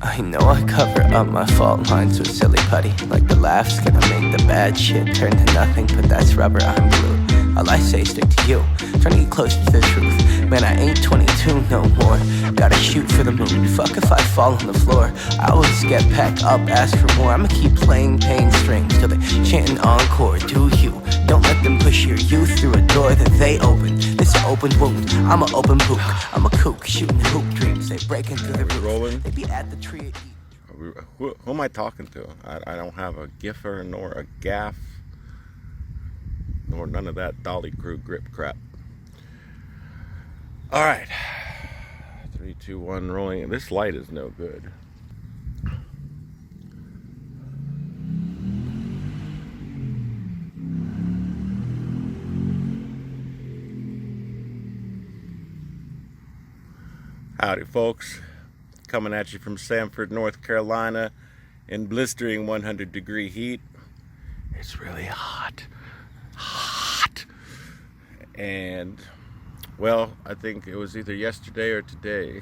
I know I cover up my fault lines with silly putty. Like the laugh's gonna make the bad shit turn to nothing, but that's rubber, I'm glue. All I say stick to you, trying to get closer to the truth. Man, I ain't 22 no more, gotta shoot for the moon. Fuck if I fall on the floor, I always get back up, ask for more. I'ma keep playing pain strings till they chanting encore. Do you, don't let them push your youth through a door that they open. This an open wound, I'm an open book. I'm a kook, shooting hoop dreams, they breaking through the roof. Rolling. They be at the tree. Who am I talking to? I don't have a giffer nor a gaff nor none of that dolly crew grip crap. All right, 3, 2, 1, rolling. This light is no good. Howdy, folks. Coming at you from Sanford, North Carolina in blistering 100-degree heat. It's really hot. And, well, I think it was either yesterday or today.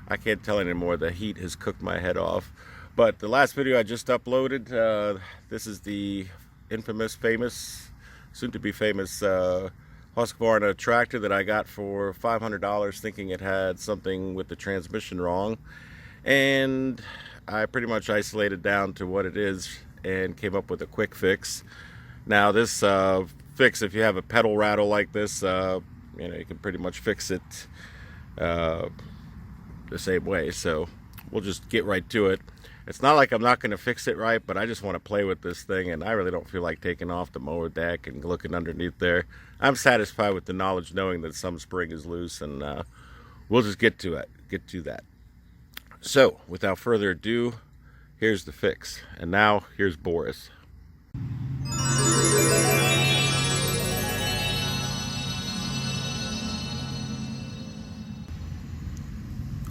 I can't tell anymore. The heat has cooked my head off. But the last video I just uploaded, this is the infamous, famous, soon-to-be famous Husqvarna tractor that I got for $500, thinking it had something with the transmission wrong. And I pretty much isolated down to what it is and came up with a quick fix. Now this fix, if you have a pedal rattle like this, you can pretty much fix it the same way. So we'll just get right to it. It's not like I'm not going to fix it right, but I just want to play with this thing, and I really don't feel like taking off the mower deck and looking underneath there. I'm satisfied with the knowledge knowing that some spring is loose, and we'll just get to that. So, without further ado, here's the fix. And now, here's Boris.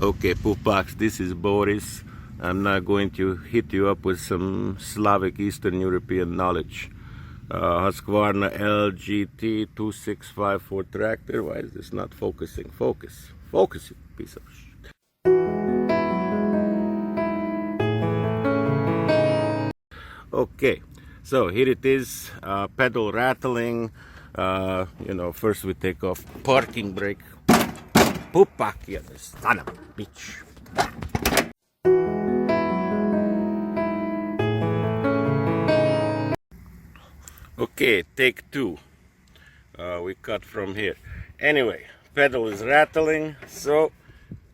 Okay, Poopbox, this is Boris. I'm not going to hit you up with some Slavic Eastern European knowledge. Husqvarna LGT2654 tractor. Why is this not focusing? Focus, you piece of shit. Okay, so here it is, pedal rattling. First we take off parking brake. Poopback, you son of a bitch. Okay, take 2. We cut from here. Anyway, pedal is rattling, so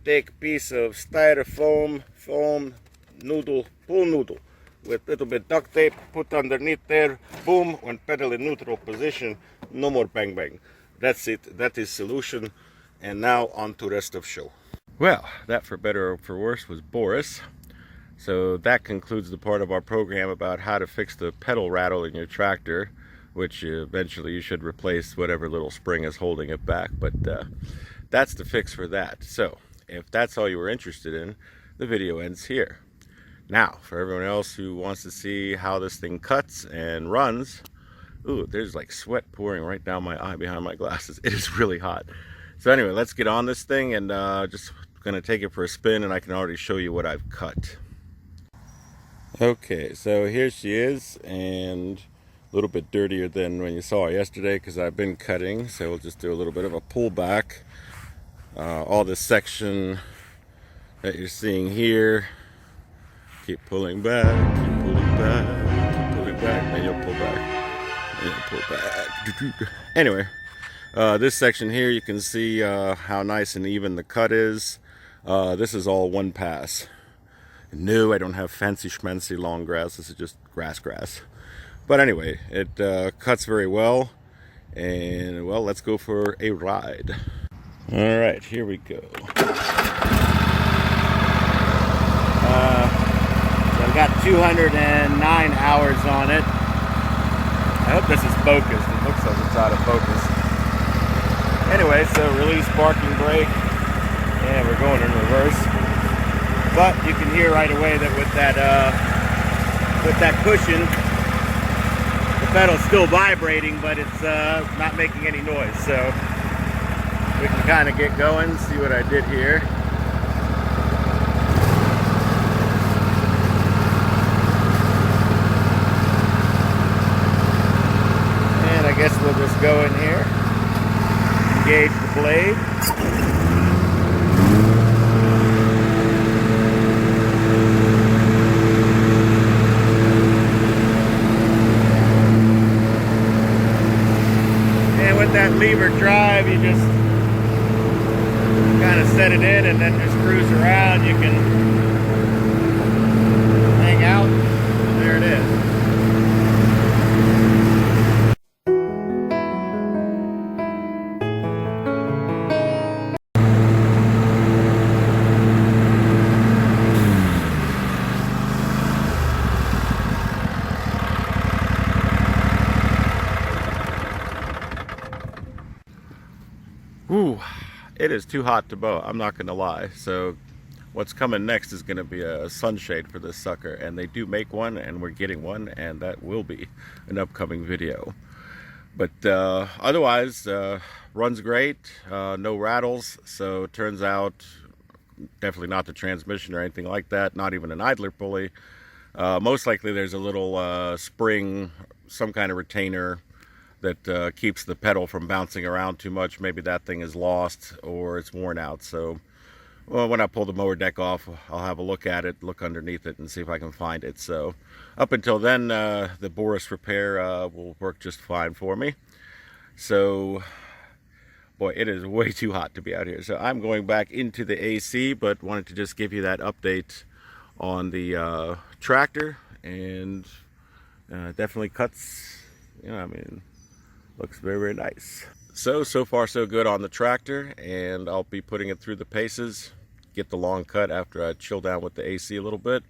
take piece of styrofoam, foam, noodle, pool noodle with little bit duct tape, put underneath there, boom, when pedal in neutral position, no more bang bang. That's it, that is solution. And now on to rest of show. Well, that for better or for worse was Boris. So that concludes the part of our program about how to fix the pedal rattle in your tractor, which eventually you should replace whatever little spring is holding it back. But that's the fix for that. So if that's all you were interested in, the video ends here. Now, for everyone else who wants to see how this thing cuts and runs, ooh, there's like sweat pouring right down my eye behind my glasses. It is really hot. So anyway, let's get on this thing and just gonna take it for a spin, and I can already show you what I've cut. Okay, so here she is, and a little bit dirtier than when you saw her yesterday because I've been cutting. So we'll just do a little bit of a pull back. All this section that you're seeing here, keep pulling back, keep pulling back, keep pulling back, and you'll pull back, and you'll pull back. Anyway, this section here, you can see how nice and even the cut is. This is all one pass. No, I don't have fancy schmancy long grass. This is just grass. But anyway, it cuts very well. And, well, let's go for a ride. All right, here we go. So I've got 209 hours on it. I hope this is focused. It looks like it's out of focus. Anyway, so release parking brake, and we're going in reverse. But you can hear right away that with that cushion, the pedal's still vibrating, but it's not making any noise. So we can kind of get going, see what I did here. go in here, engage the blade. And with that lever drive, you just kind of set it in and then just cruise around. You can hang out, and there it is. Ooh, it is too hot to mow, I'm not gonna lie. So what's coming next is gonna be a sunshade for this sucker, and they do make one, and we're getting one, and that will be an upcoming video. But otherwise, runs great, no rattles. So it turns out definitely not the transmission or anything like that, not even an idler pulley. Most likely there's a little spring, some kind of retainer that keeps the pedal from bouncing around too much. Maybe that thing is lost or it's worn out. So well, when I pull the mower deck off, I'll have a look at it, look underneath it, and see if I can find it. So up until then, the Boris repair will work just fine for me. So boy, it is way too hot to be out here. So I'm going back into the AC, but wanted to just give you that update on the tractor. And definitely cuts, you know, I mean, looks very, very nice. So far so good on the tractor, and I'll be putting it through the paces, get the long cut after I chill down with the AC a little bit.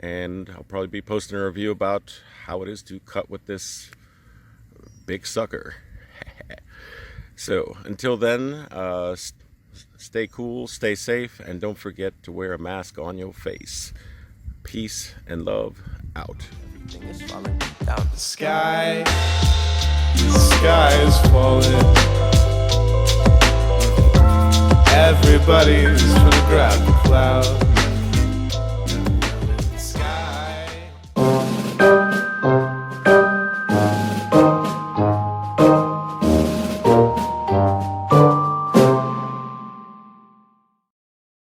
And I'll probably be posting a review about how it is to cut with this big sucker. So until then, stay cool, stay safe, and don't forget to wear a mask on your face. Peace and love out. Everything is falling down. The sky is falling. Everybody's trying to grab the cloud.